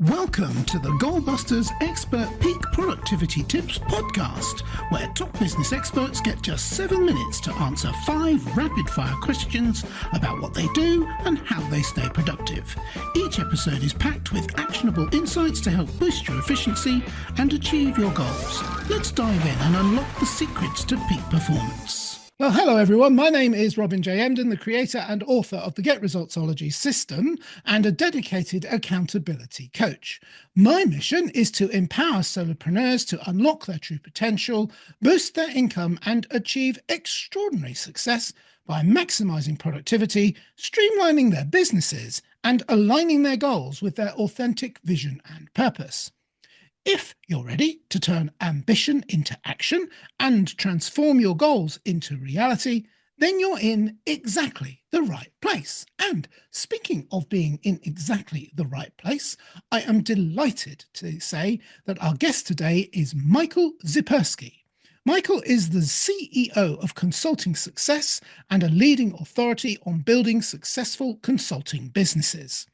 Welcome to the Goalbusters Expert Peak Productivity Tips podcast, where top business experts get just 7 minutes to answer 5 rapid-fire questions about what they do and how they stay productive. Each episode is packed with actionable insights to help boost your efficiency and achieve your goals. Let's dive in and unlock the secrets to peak performance. Well, hello everyone. My name is Robin J. Emden, the creator and author of the Get Resultsology system and a dedicated accountability coach. My mission is to empower solopreneurs to unlock their true potential, boost their income, and achieve extraordinary success by maximizing productivity, streamlining their businesses, and aligning their goals with their authentic vision and purpose. If you're ready to turn ambition into action and transform your goals into reality, then you're in exactly the right place. And speaking of being in exactly the right place, I am delighted to say that our guest today is Michael Zipursky. Michael is the CEO of Consulting Success and a leading authority on building successful consulting businesses.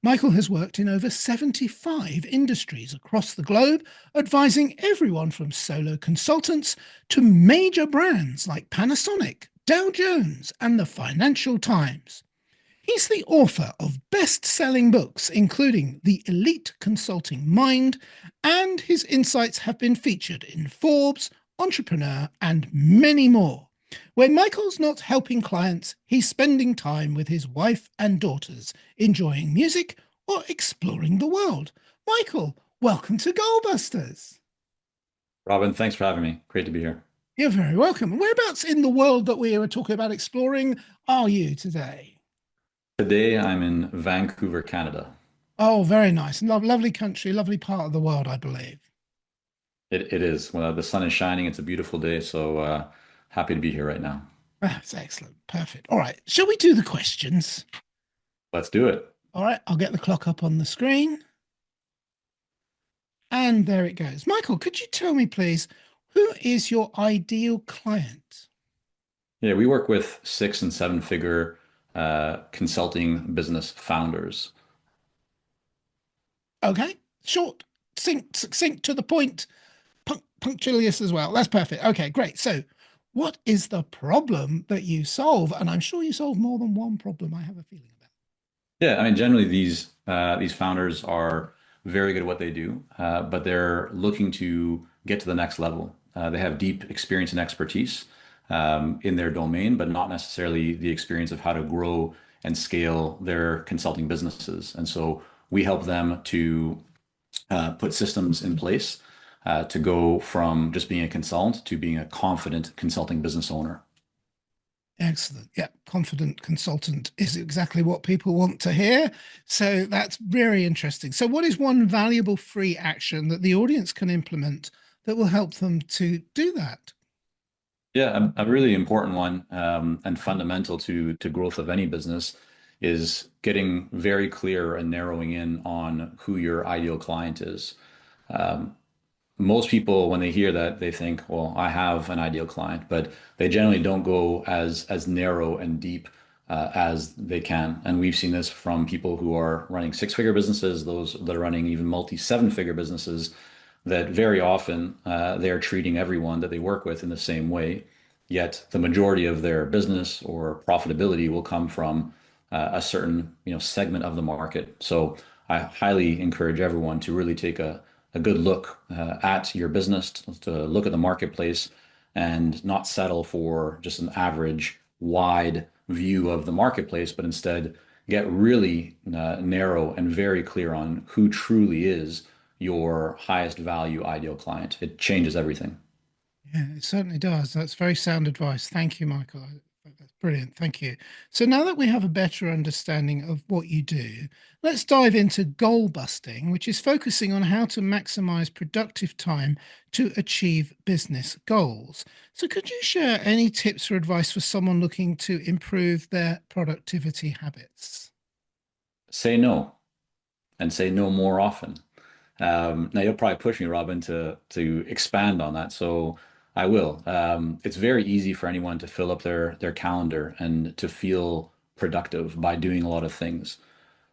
Michael has worked in over 75 industries across the globe, advising everyone from solo consultants to major brands like Panasonic, Dow Jones, and the Financial Times. He's the author of best-selling books, including The Elite Consulting Mind, and his insights have been featured in Forbes, Entrepreneur, and many more. When Michael's not helping clients, he's spending time with his wife and daughters, enjoying music or exploring the world. Michael, welcome to Goalbusters. Robin, thanks for having me. Great to be here. You're very welcome. Whereabouts in the world that we were talking about exploring are you today? Today, I'm in Vancouver, Canada. Oh, very nice. Lovely country, lovely part of the world, I believe. It is. Well, the sun is shining. It's a beautiful day, so happy to be here right now. That's excellent. Perfect. All right. Shall we do the questions? Let's do it. All right. I'll get the clock up on the screen. And there it goes. Michael, could you tell me, please, who is your ideal client? Yeah, we work with 6- and 7-figure consulting business founders. Okay. Short, succinct to the point, punctilious as well. That's perfect. Okay, great. So what is the problem that you solve? And I'm sure you solve more than one problem, I have a feeling about. Yeah, I mean, generally these founders are very good at what they do, but they're looking to get to the next level. They have deep experience and expertise in their domain, but not necessarily the experience of how to grow and scale their consulting businesses. And so we help them to put systems in place to go from just being a consultant to being a confident consulting business owner. Excellent. Yeah, confident consultant is exactly what people want to hear. So that's very interesting. So what is one valuable free action that the audience can implement that will help them to do that? Yeah, a really important one and fundamental to growth of any business is getting very clear and narrowing in on who your ideal client is. Um, Most people, when they hear that, they think, well, I have an ideal client, but they generally don't go as narrow and deep as they can. And we've seen this from people who are running 6-figure businesses, those that are running even multi 7-figure businesses, that very often they're treating everyone that they work with in the same way. Yet the majority of their business or profitability will come from a certain segment of the market. So I highly encourage everyone to really take a good look at your business, to look at the marketplace and not settle for just an average wide view of the marketplace, but instead get really narrow and very clear on who truly is your highest value ideal client. It changes everything. Yeah, it certainly does. That's very sound advice. Thank you, Michael. That's brilliant. Thank you. So now that we have a better understanding of what you do, let's dive into goal busting, which is focusing on how to maximize productive time to achieve business goals. So could you share any tips or advice for someone looking to improve their productivity habits? Say no and say no more often. Now you'll probably push me, Robin, to expand on that. So I will. It's very easy for anyone to fill up their calendar and to feel productive by doing a lot of things.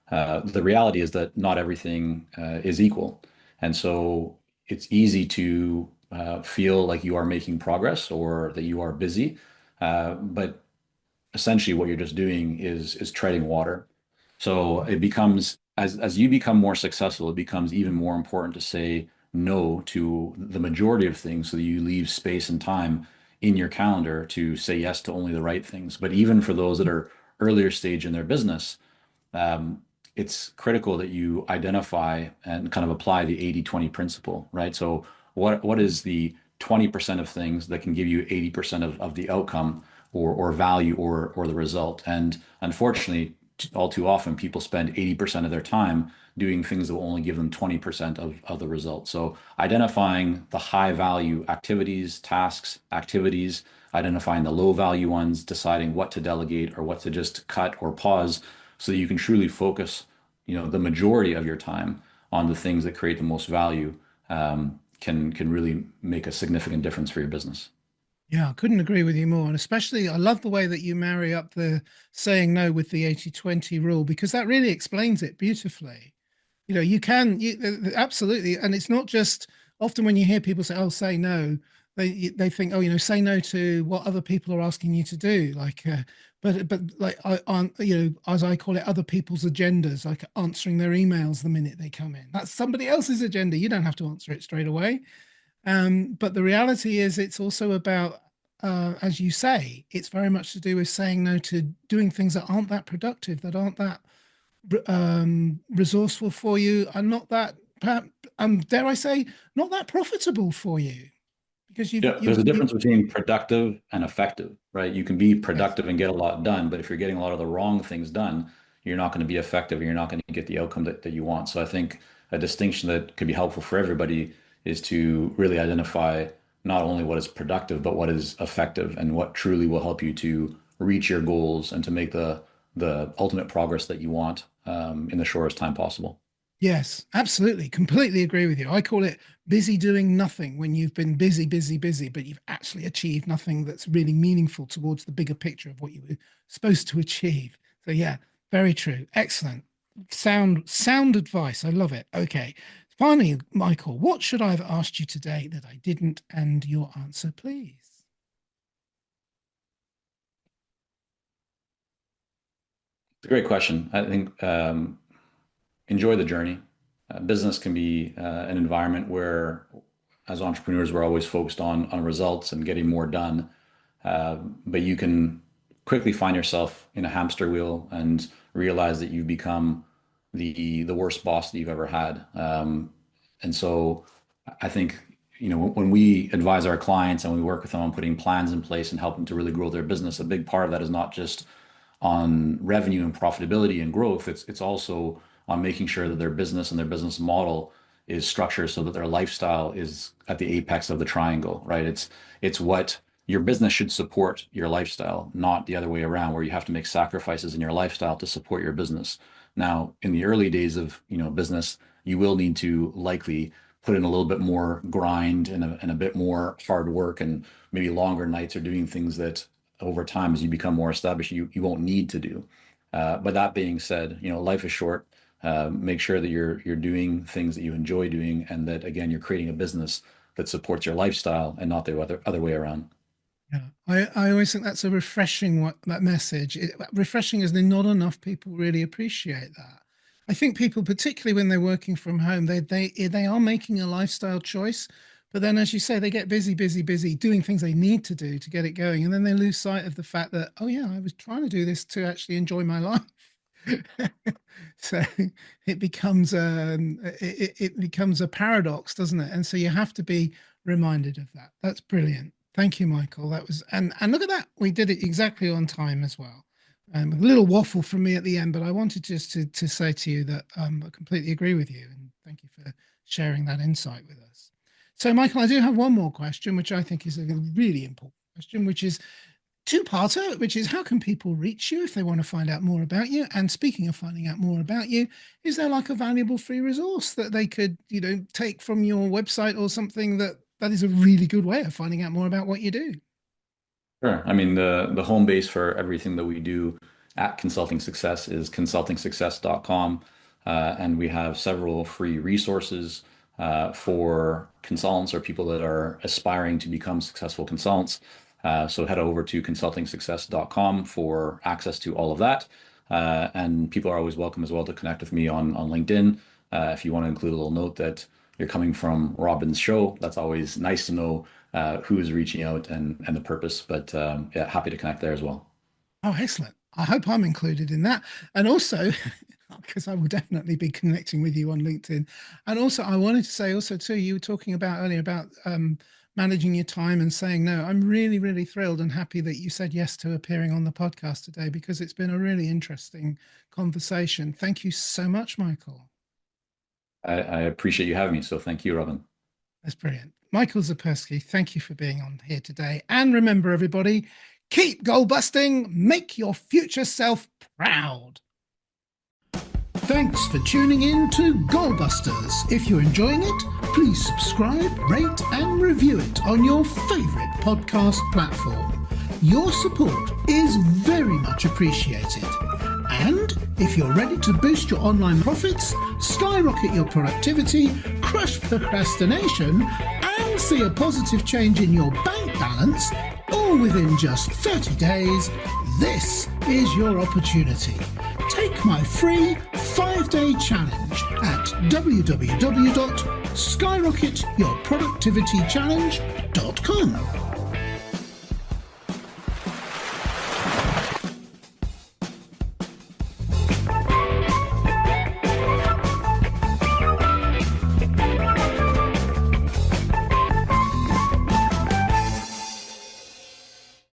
The reality is that not everything is equal. And so it's easy to feel like you are making progress or that you are busy. But essentially what you're just doing is treading water. So it becomes as you become more successful, it becomes even more important to say no to the majority of things so that you leave space and time in your calendar to say yes to only the right things. But even for those that are earlier stage in their business, um, it's critical that you identify and kind of apply the 80-20 principle, right? So what is the 20% of things that can give you 80% of the outcome or value or the result? And unfortunately, all too often people spend 80% of their time doing things that will only give them 20% of the result. So identifying the high value activities, tasks, activities, identifying the low value ones, deciding what to delegate or what to just cut or pause so that you can truly focus, the majority of your time on the things that create the most value, can really make a significant difference for your business. Yeah, I couldn't agree with you more. And especially, I love the way that you marry up the saying no with the 80-20 rule, because that really explains it beautifully. You can, absolutely. And it's not just often when you hear people say, oh, say no, they think, oh, say no to what other people are asking you to do. Like, but like, as I call it, other people's agendas, like answering their emails the minute they come in. That's somebody else's agenda. You don't have to answer it straight away. But the reality is, it's also about, as you say, it's very much to do with saying no to doing things that aren't that productive, that aren't that resourceful for you, and not that, perhaps, dare I say, not that profitable for you, because Yeah, you there's a difference between productive and effective, right? You can be yes, productive and get a lot done, but if you're getting a lot of the wrong things done, you're not going to be effective and you're not going to get the outcome that you want. So I think a distinction that could be helpful for everybody is to really identify not only what is productive, but what is effective and what truly will help you to reach your goals and to make the ultimate progress that you want in the shortest time possible. yes, absolutely, completely agree with you. I call it busy doing nothing when you've been busy, busy, busy, but you've actually achieved nothing that's really meaningful towards the bigger picture of what you were supposed to achieve. So yeah, very true. Excellent. Sound advice. I love it. Okay. Finally, Michael, what should I have asked you today that I didn't? And your answer, please. It's a great question. I think enjoy the journey. Business can be an environment where, as entrepreneurs, we're always focused on results and getting more done. But you can quickly find yourself in a hamster wheel and realize that you've become the worst boss that you've ever had. And so I think, when we advise our clients and we work with them on putting plans in place and help them to really grow their business, a big part of that is not just on revenue and profitability and growth. It's also on making sure that their business and their business model is structured so that their lifestyle is at the apex of the triangle, right? It's what your business should support your lifestyle, not the other way around, where you have to make sacrifices in your lifestyle to support your business. Now, in the early days of business, you will need to likely put in a little bit more grind and a bit more hard work and maybe longer nights or doing things that over time, as you become more established, you won't need to do. But that being said, life is short. Make sure that you're doing things that you enjoy doing, and that again you're creating a business that supports your lifestyle and not the other way around. Yeah, I always think that's a refreshing that message. Refreshing is that not enough people really appreciate that. I think people, particularly when they're working from home, they are making a lifestyle choice, but then, as you say, they get busy, busy, busy doing things they need to do to get it going, and then they lose sight of the fact that, oh yeah, I was trying to do this to actually enjoy my life. So it becomes a paradox, doesn't it? And so you have to be reminded of that. That's brilliant. Thank you, Michael. That was and look at that. We did it exactly on time as well. A little waffle from me at the end, but I wanted just to say to you that I completely agree with you, and thank you for sharing that insight with us. So, Michael, I do have one more question, which I think is a really important question, which is two-parter, which is how can people reach you if they want to find out more about you? And speaking of finding out more about you, is there like a valuable free resource that they could, take from your website or something that is a really good way of finding out more about what you do? Sure. I mean, the home base for everything that we do at Consulting Success is consultingsuccess.com. And we have several free resources for consultants or people that are aspiring to become successful consultants. So head over to consultingsuccess.com for access to all of that. And people are always welcome as well to connect with me on LinkedIn. If you want to include a little note that you're coming from Robin's show, that's always nice to know who is reaching out and the purpose. But yeah, happy to connect there as well. Oh, excellent. I hope I'm included in that. And also, because I will definitely be connecting with you on LinkedIn. And also, I wanted to say also too, you were talking about earlier about managing your time and saying no. I'm really, really thrilled and happy that you said yes to appearing on the podcast today, because it's been a really interesting conversation. Thank you so much, Michael. I appreciate you having me. So thank you, Robin. That's brilliant. Michael Zipursky, thank you for being on here today. And remember, everybody, keep goal busting, make your future self proud. Thanks for tuning in to Goalbusters. If you're enjoying it, please subscribe, rate and review it on your favourite podcast platform. Your support is very much appreciated. And if you're ready to boost your online profits, skyrocket your productivity, crush procrastination, and see a positive change in your bank balance, all within just 30 days, this is your opportunity. Take my free 5-day challenge at www.skyrocketyourproductivitychallenge.com.